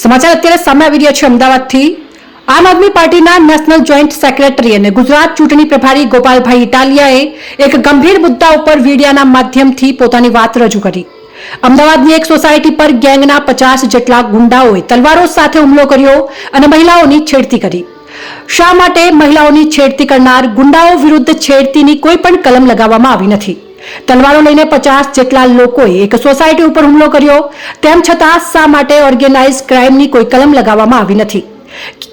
સમાચાર અત્યારે સામે આવી રહ્યા છે અમદાવાદથી। આમ આદમી પાર્ટીના નેશનલ જોઈન્ટ સેક્રેટરી અને ગુજરાત ચૂંટણી પ્રભારી ગોપાલભાઈ ઇટાલિયાએ એક ગંભીર મુદ્દા ઉપર મીડિયાના માધ્યમથી પોતાની વાત રજૂ કરી। અમદાવાદની એક સોસાયટી પર ગેંગના 50 જેટલા ગુંડાઓએ તલવારો સાથે હુમલો કર્યો અને મહિલાઓની છેડતી કરી। શા માટે મહિલાઓની છેડતી કરનાર ગુંડાઓ વિરુદ્ધ છેડતીની કોઈ પણ કલમ લગાવવામાં આવી નથી? તલવારો લઈને 50 જેટલા લોકોએ એક સોસાયટી ઉપર હુમલો કર્યો, તેમ છતાં શા માટે ઓર્ગેનાઇઝ ક્રાઇમની કોઈ કલમ લગાવવામાં આવી નથી?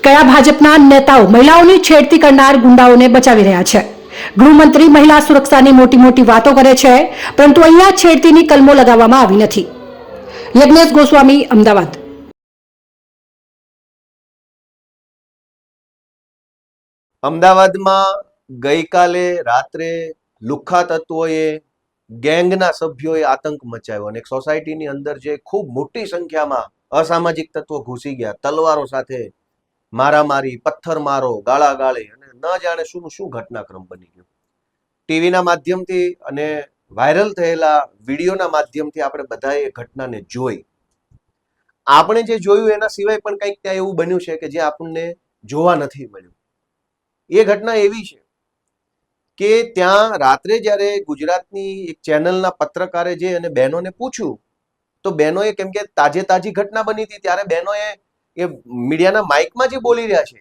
કયા ભાજપના નેતાઓ મહિલાઓની છેડતી કરનાર ગુંડાઓને બચાવી રહ્યા છે? ગૃહમંત્રી મહિલા સુરક્ષાની મોટી મોટી વાતો કરે છે, પરંતુ અહીંયા છેડતીની કલમો લગાવવામાં આવી નથી। યજ્ઞેશ ગોસ્વામી, અમદાવાદ। અમદાવાદમાં ગઈકાલે રાત્રે લુખ્ખા તત્વોએ ગેંગના સભ્યોએ આતંક મચાવ્યો અને એક સોસાયટીની અંદર જે ખૂબ મોટી સંખ્યામાં અસામાજિક તત્વો ઘૂસી ગયા, તલવારો સાથે મારામારી, પથ્થરમારો, ગાળાગાળી અને ન જાણે શું શું ઘટનાક્રમ બની ગયો। ટીવીના માધ્યમથી અને વાયરલ થયેલા વિડીયોના માધ્યમથી આપણે બધાએ એ ઘટનાને જોઈ। આપણે જે જોયું એના સિવાય પણ કંઈક ત્યાં એવું બન્યું છે કે જે આપણને જોવા નથી મળ્યું। એ ઘટના એવી છે કે ત્યાં રાત્રે જ્યારે ગુજરાતની એક ચેનલના પત્રકારે જે અને બહેનોને પૂછ્યું તો બહેનોએ, કેમ કે તાજી ઘટના બની હતી ત્યારે બહેનોએ એ મીડિયાના માઇકમાં જે બોલી રહ્યા છે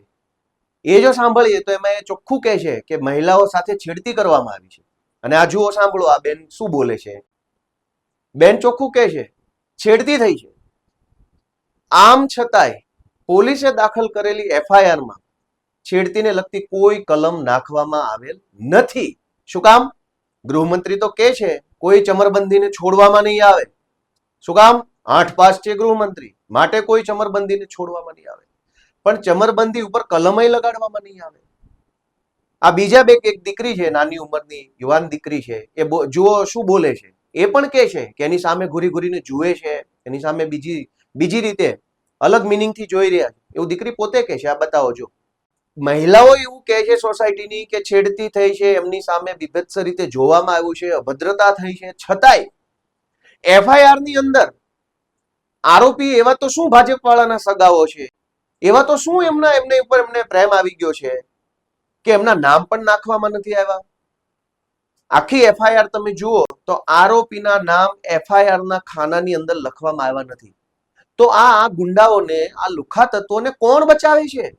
એ જો સાંભળીએ તો એમાં એ ચોખ્ખું કહે છે કે મહિલાઓ સાથે છેડતી કરવામાં આવી છે। અને આ જુઓ, સાંભળો આ બેન શું બોલે છે। બેન ચોખ્ખું કહે છે છેડતી થઈ છે। આમ છતાંય પોલીસે દાખલ કરેલી એફઆઈઆરમાં છેડતીને લગતી કોઈ કલમ નાખવામાં આવેલ નથી। શું કામ? ગૃહમંત્રી તો કહે છે કોઈ ચમરબંધીને છોડવામાં નહીં આવે। શું કામ? 8 પાસ છે ગૃહમંત્રી, માટે કોઈ ચમરબંધીને છોડવામાં નહીં આવે, પણ ચમરબંધી ઉપર કલમય લગાડવામાં નહીં આવે। આ બીજા એક દીકરી છે, નાની ઉંમરની યુવાન દીકરી છે, એ જુઓ શું બોલે છે। એ પણ કહે છે કે એની સામે ઘૂરીને જુએ છે, એની સામે બીજી રીતે અલગ મિનિંગથી જોઈ રહ્યા છે, એવું દીકરી પોતે કહે છે। આ બતાવો જો। મહિલાઓ એવું કહે છે સોસાયટીની કે છેડતી થઈ છે, એમની સામે બીભત્સ રીતે જોવામાં આવ્યું છે, અભદ્રતા થઈ છે, છતાંય એફઆઈઆર ની અંદર આરોપી એવા તો શું ભાજપ વાળાના સગાઓ છે, એવા તો શું એમને ઉપર પ્રેમ આવી ગયો છે કે એમના નામ પણ નાખવામાં નથી આવ્યા। આખી એફઆઈઆર તમે જુઓ તો આરોપીના નામ એફઆઈઆર ના ખાનાની અંદર લખવામાં આવ્યા નથી। તો આ ગુંડાઓને, આ લુખ્ખા તત્વોને કોણ બચાવે છે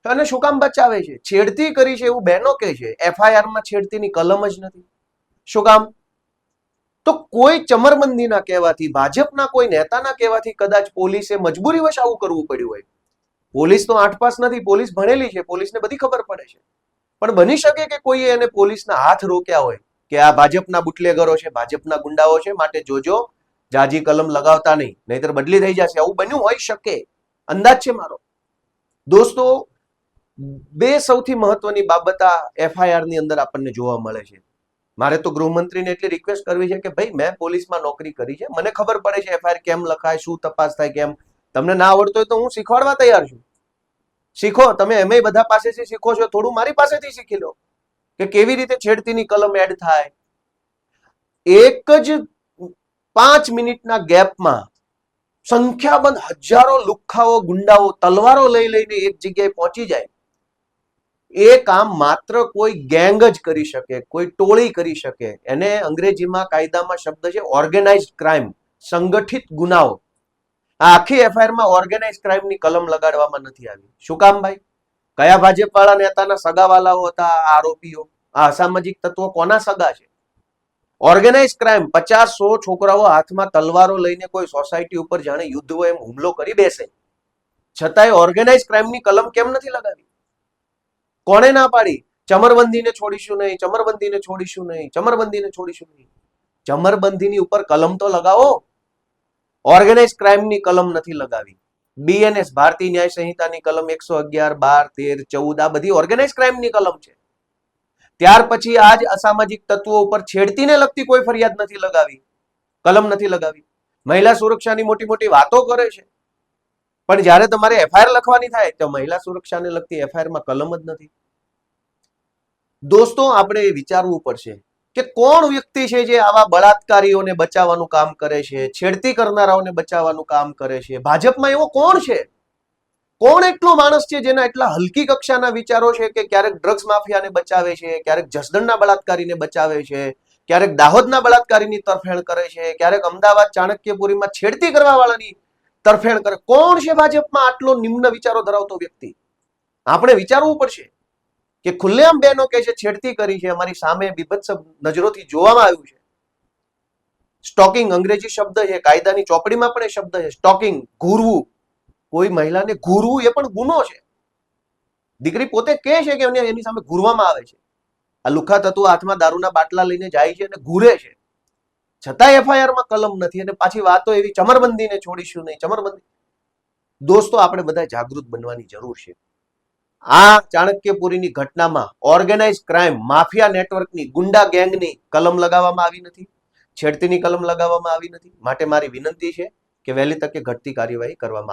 અને શું કામ બચાવે છે? છેડતી કરી છે એવું બહેનો કહે છે, એફઆઈઆર માં છેડતીની કલમ જ નથી। શું કામ? તો કોઈ ચમરબંધીના કહેવાથી, ભાજપના કોઈ નેતાના કહેવાથી કદાચ પોલીસે મજબૂરીવશ આવું કરવું પડ્યું હોય। પોલીસ તો 8 પાસ નથી, પોલીસ ભણેલી છે, પોલીસને બધી ખબર પડે છે, પણ બની શકે કે કોઈએ એને પોલીસના હાથ રોક્યા હોય કે આ ભાજપના બુટલેગરો છે, ભાજપના ગુંડાઓ છે, માટે જોજો, જાજી કલમ લગાવતા નહીં, નહીતર બદલી થઈ જશે। આવું બન્યું હોઈ શકે, અંદાજ છે મારો। દોસ્તો, બે સૌથી મહત્વની બાબત આ એફઆઈઆર ની અંદર આપણને જોવા મળે છે। મારે તો ગૃહમંત્રીને એટલી રિક્વેસ્ટ કરવી છે કે ભાઈ, મેં પોલીસમાં નોકરી કરી છે, મને ખબર પડે છે એફઆઈઆર કેમ લખાય, શું તપાસ થાય, કેમ। તમને ના આવડતો હોય તો હું શીખવાડવા તૈયાર છું। શીખો, તમે એમય બધા પાસેથી શીખો છો, થોડું મારી પાસેથી શીખી લો કે કેવી રીતે છેડતીની કલમ એડ થાય। એક જ 5 મિનિટના ગેપમાં સંખ્યાબંધ હજારો લુખ્ખાઓ, ગુંડાઓ તલવારો લઈને એક જગ્યાએ પહોંચી જાય। એ કામ માત્ર કોઈ ગેંગ જ કરી શકે, કોઈ ટોળી કરી શકે। એને અંગ્રેજીમાં કાયદામાં શબ્દ છે ઓર્ગેનાઇઝ્ડ ક્રાઇમ, સંગઠિત ગુનાઓ। આ આખી એફઆઈઆરમાં ઓર્ગેનાઇઝ ક્રાઇમની કલમ લગાડવામાં નથી આવી। શું કામ ભાઈ? કયા ભાજપ વાળા નેતાના સગાવાલાઓ હતા આ આરોપીઓ? આ અસામાજિક તત્વો કોના સગા છે? ઓર્ગેનાઇઝ ક્રાઇમ, 50-100 છોકરાઓ હાથમાં તલવારો લઈને કોઈ સોસાયટી ઉપર જાણે યુદ્ધ હોય એમ હુમલો કરી બેસે, છતાંય ઓર્ગેનાઇઝ ક્રાઇમની કલમ કેમ નથી લગાવી? કોણે ના પાડી? ચમરબંધીને છોડીશું નહીં, ચમરબંધીને છોડીશું નહીં, ચમરબંધીને છોડીશું નહીં। ચમરબંધીની ઉપર કલમ તો લગાવો। ઓર્ગેનાઇઝ ક્રાઇમની કલમ નથી લગાવી। બીએનએસ, ભારતીય ન્યાય સંહિતાની કલમ 111, 12, 13, 14 આ બધી ઓર્ગેનાઇઝ ક્રાઇમની કલમ છે। ત્યાર પછી આજ અસામાજિક તત્વો ઉપર છેડતીને લગતી કોઈ ફરિયાદ નથી લગાવી, કલમ નથી લગાવી। મહિલા સુરક્ષાની મોટી મોટી વાતો કરે છે, પણ જ્યારે તમારે એફઆઈઆર લખવાની થાય તો મહિલા સુરક્ષાને લગતી એફઆઈઆરમાં કલમ જ નથી। દોસ્તો, આપણે વિચારવું પડશે કે કોણ વ્યક્તિ છે જે આવા બળાત્કારીઓને બચાવવાનું કામ કરે છે, છેડતી કરનારાઓને બચાવવાનું કામ કરે છે? ભાજપમાં એવો કોણ છે? કોણ એટલો માણસ છે જેના એટલા હલકી કક્ષાના વિચારો છે કે ક્યારેક ડ્રગ્સ માફિયાને બચાવે છે, ક્યારેક જસદણના બળાત્કારીને બચાવે છે, ક્યારેક દાહોદના બળાત્કારીની તરફેણ કરે છે, ક્યારેક અમદાવાદ ચાણક્યપુરીમાં છેડતી કરવા વાળાની તરફેણ કરે? કોણ છે ભાજપમાં આટલો નિમ્ન વિચારો ધરાવતો વ્યક્તિ? આપણે વિચારવું પડશે કે ખુલ્લેઆમ બહેનો કે છે છેડતી કરી છે, અમારી સામે બીભત્સ નજરોથી જોવામાં આવ્યું છે. સ્ટોકિંગ અંગ્રેજી શબ્દ છે, કાયદાની ચોપડીમાં પણ એ શબ્દ છે, સ્ટોકિંગ, ઘૂરવું. કોઈ મહિલાને ઘૂરવું એ પણ ગુનો છે. દીકરી પોતે કહે છે કે એની સામે ઘૂરવામાં આવે છે. આ લુખા તત્વો હાથમાં દારૂના બાટલા લઈને જાય છે અને ઘૂરે છે, છતાં એફઆઈઆર માં કલમ નથી. અને પાછી વાતો એવી ચમરબંધીને છોડીશું નહીં, ચમરબંધી. દોસ્તો, આપણે બધા જાગૃત બનવાની જરૂર છે. આ ચાણક્યપુરીની ઘટનામાં ઓર્ગેનાઇઝ ક્રાઇમ માફિયા નેટવર્કની ગુંડા ગેંગની કલમ લગાવવામાં આવી નથી, છેડતીની કલમ લગાવવામાં આવી નથી. માટે મારી વિનંતી છે કે વહેલી તકે ઘટતી કાર્યવાહી કરવામાં આવે.